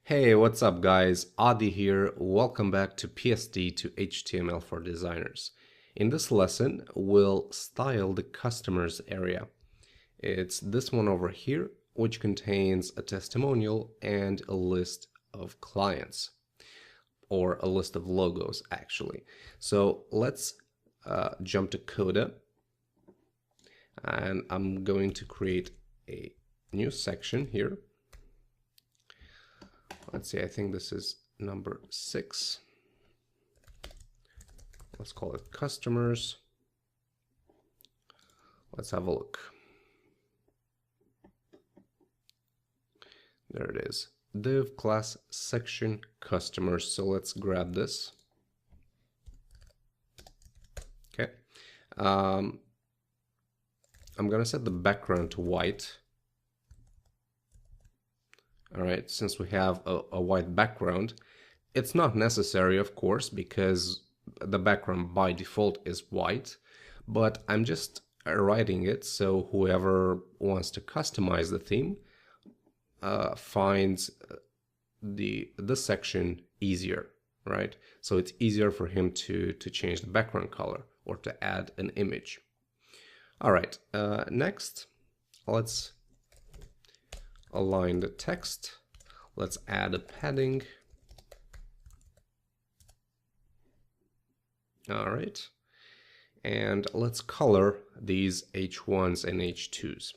Hey, what's up guys? Adi here. Welcome back to PSD to HTML for designers. In this lesson, we'll style the customers area. It's this one over here, which contains a testimonial and a list of clients, or a list of logos actually. So let's jump to Coda, and I'm going to create a new section here. Let's see, I think this is number 6. Let's call it customers. Let's have a look. There it is. Div class section customers. So let's grab this. Okay. I'm going to set the background to white. All right, since we have a white background, it's not necessary, of course, because the background by default is white, but I'm just writing it so whoever wants to customize the theme finds this section easier, right? So it's easier for him to change the background color or to add an image. All right, next, let's align the text. Let's add a padding. All right. And let's color these H1s and H2s.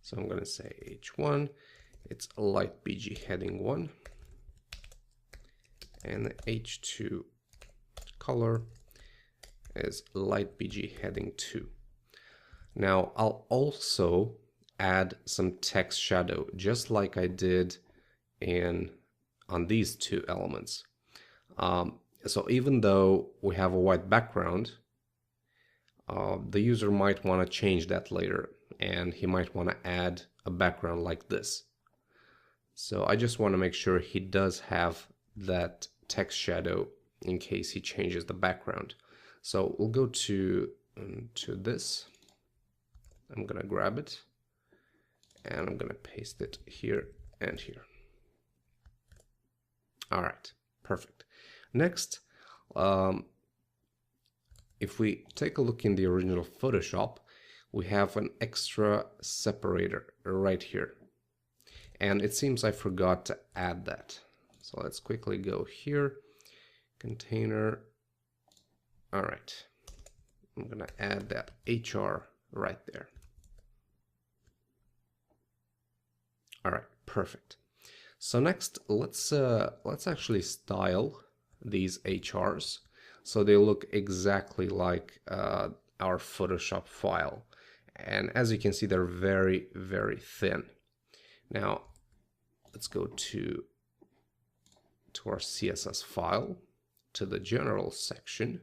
So I'm going to say H1, it's a light BG heading 1. And the H2 color is light BG heading 2. Now I'll also add some text shadow, just like I did on these two elements. So even though we have a white background, the user might want to change that later, and he might want to add a background like this. So I just want to make sure he does have that text shadow in case he changes the background. So we'll go to this. I'm gonna grab it, and I'm gonna paste it here and here. All right, perfect. Next, if we take a look in the original Photoshop, we have an extra separator right here. And it seems I forgot to add that. So let's quickly go here, container. All right, I'm gonna add that HR right there. All right, perfect. So next, let's actually style these HRs so they look exactly like our Photoshop file. And as you can see, they're very, very thin. Now, let's go to our CSS file, to the general section.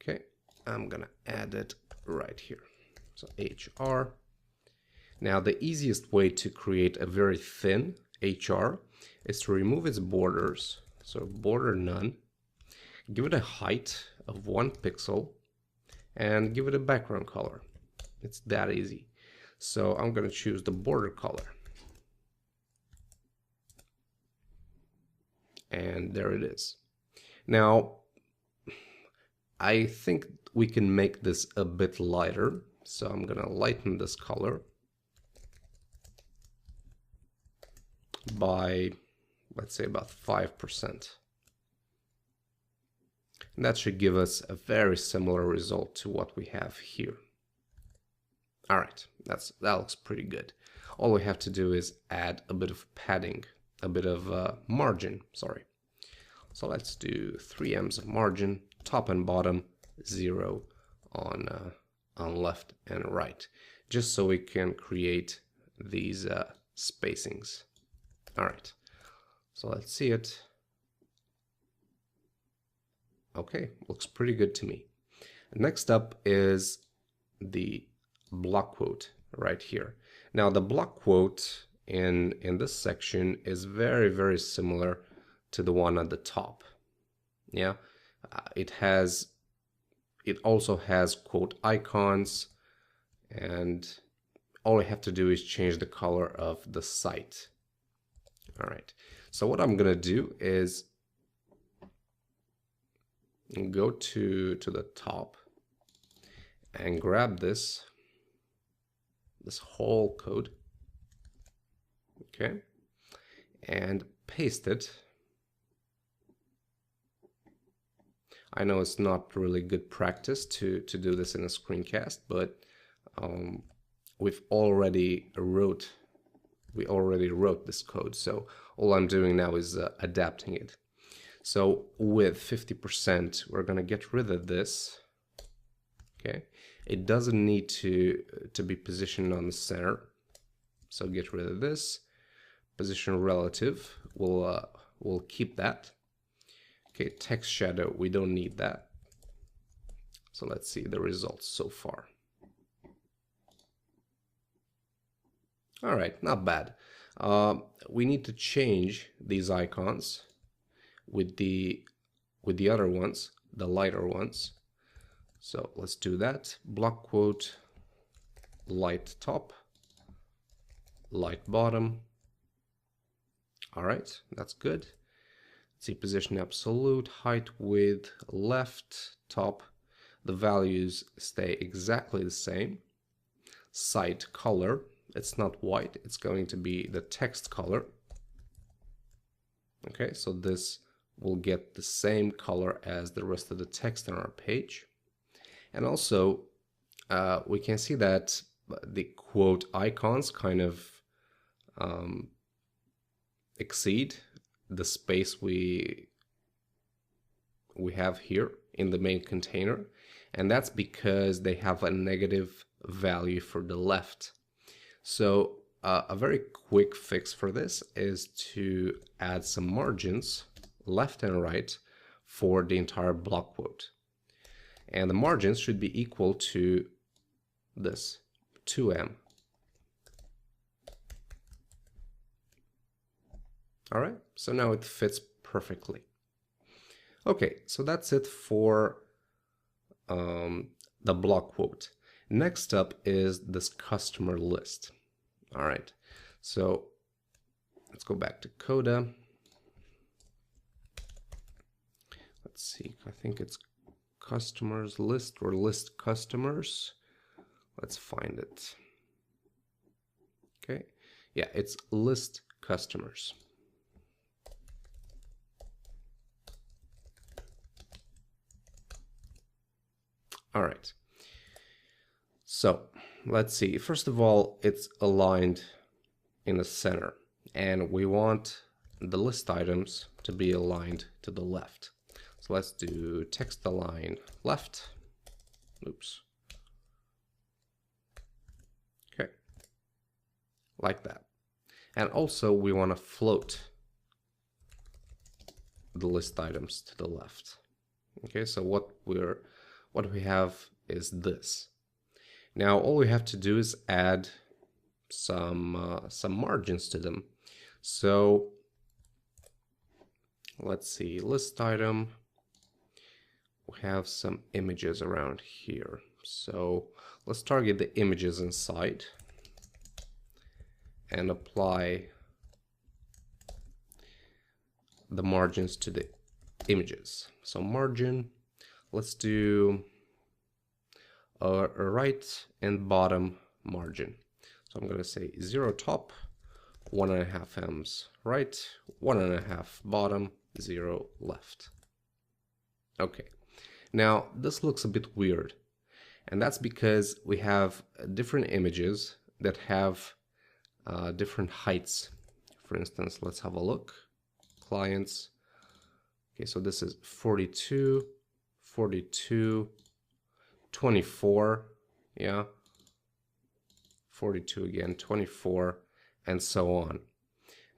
Okay, I'm gonna add it right here. So HR. Now, the easiest way to create a very thin HR is to remove its borders. So border none, give it a height of 1 pixel, and give it a background color. It's that easy. So I'm going to choose the border color. And there it is. Now, I think we can make this a bit lighter. So I'm going to lighten this color by, let's say, about 5%. And that should give us a very similar result to what we have here. All right, that looks pretty good. All we have to do is add a bit of padding, a bit of margin, sorry. So let's do 3 ems of margin, top and bottom, 0 on left and right, just so we can create these spacings. All right, so let's see it. Okay, looks pretty good to me. Next up is the block quote right here. Now the block quote in this section is very, very similar to the one at the top. Yeah, it also has quote icons, and all I have to do is change the color of the site. All right, so what I'm gonna do is go to the top and grab this whole code, okay, and paste it. I know it's not really good practice to do this in a screencast, but we already wrote this code, so all I'm doing now is adapting it. So with 50%, we're gonna get rid of this. Okay, it doesn't need to be positioned on the center, so get rid of this. Position relative, we'll keep that. Okay, text shadow, we don't need that. So let's see the results so far. All right, not bad. We need to change these icons with the other ones, the lighter ones. So let's do that. Block quote, light top, light bottom. All right, that's good. Let's see, position absolute, height, width, left, top. The values stay exactly the same. Site color, it's not white, it's going to be the text color. Okay, so this will get the same color as the rest of the text on our page. And also, we can see that the quote icons kind of exceed the space we have here in the main container, and that's because they have a negative value for the left. So a very quick fix for this is to add some margins left and right for the entire block quote. And the margins should be equal to this, 2m. All right, so now it fits perfectly. Okay, so that's it for the block quote. Next up is this customer list. All right, so let's go back to Coda. Let's see, I think it's customers list or list customers. Let's find it. Okay, yeah, it's list customers. All right, so let's see. First of all, it's aligned in the center, and we want the list items to be aligned to the left. So let's do text align left. Oops. Okay, like that. And also we want to float the list items to the left. Okay, so what we have is this. Now all we have to do is add some margins to them. So let's see, list item. We have some images around here. So let's target the images inside and apply the margins to the images. So margin, let's do a right and bottom margin. So I'm going to say 0 top, 1.5 ems right, 1.5 bottom, 0 left. Okay, now this looks a bit weird, and that's because we have different images that have different heights. For instance, let's have a look. Clients. Okay, so this is 42, 42, 24, yeah, 42 again, 24, and so on.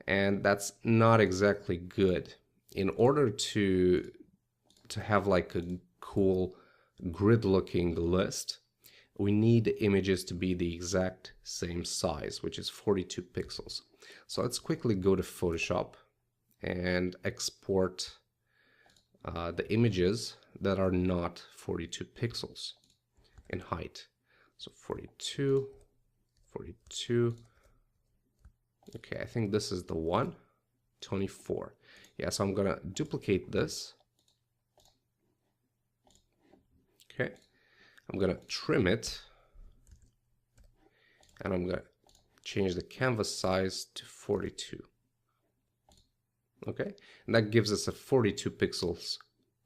And that's not exactly good. In order to have like a cool grid looking list, we need the images to be the exact same size, which is 42 pixels. So let's quickly go to Photoshop and export the images that are not 42 pixels in height. So 42, 42. Okay, I think this is the one. 24. Yeah, so I'm gonna duplicate this. Okay, I'm gonna trim it, and I'm gonna change the canvas size to 42. Okay, and that gives us a 42 pixels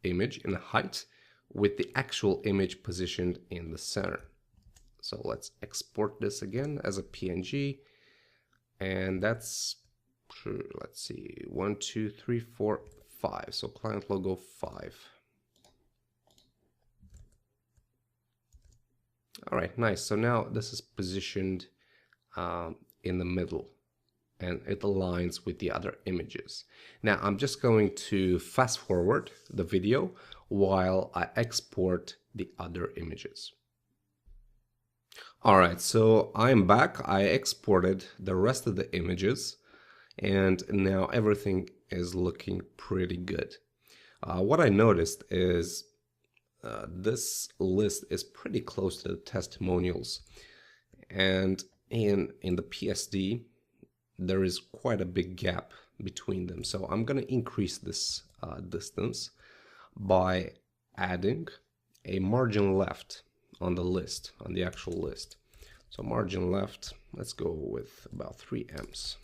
image in height with the actual image positioned in the center. So let's export this again as a PNG, and that's, let's see, 1, 2, 3, 4, 5. So client logo 5. All right, nice. So now this is positioned in the middle, and it aligns with the other images. Now I'm just going to fast forward the video while I export the other images. All right, so I'm back. I exported the rest of the images, and now everything is looking pretty good. What I noticed is this list is pretty close to the testimonials, and in the PSD there is quite a big gap between them. So I'm going to increase this distance by adding a margin left on the list, on the actual list. So margin left, let's go with about 3 ems.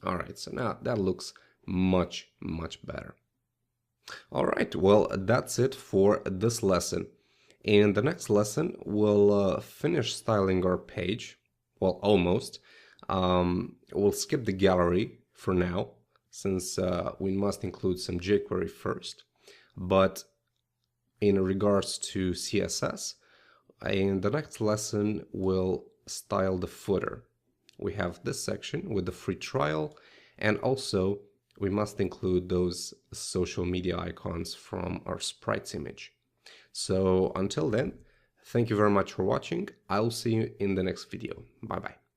All right, so now that looks much better. All right, well, that's it for this lesson. In the next lesson, we'll finish styling our page. Well, almost. We'll skip the gallery for now, since we must include some jQuery first. But in regards to CSS, in the next lesson, we'll style the footer. We have this section with the free trial, and also we must include those social media icons from our sprites image. So until then, thank you very much for watching. I'll see you in the next video. Bye bye.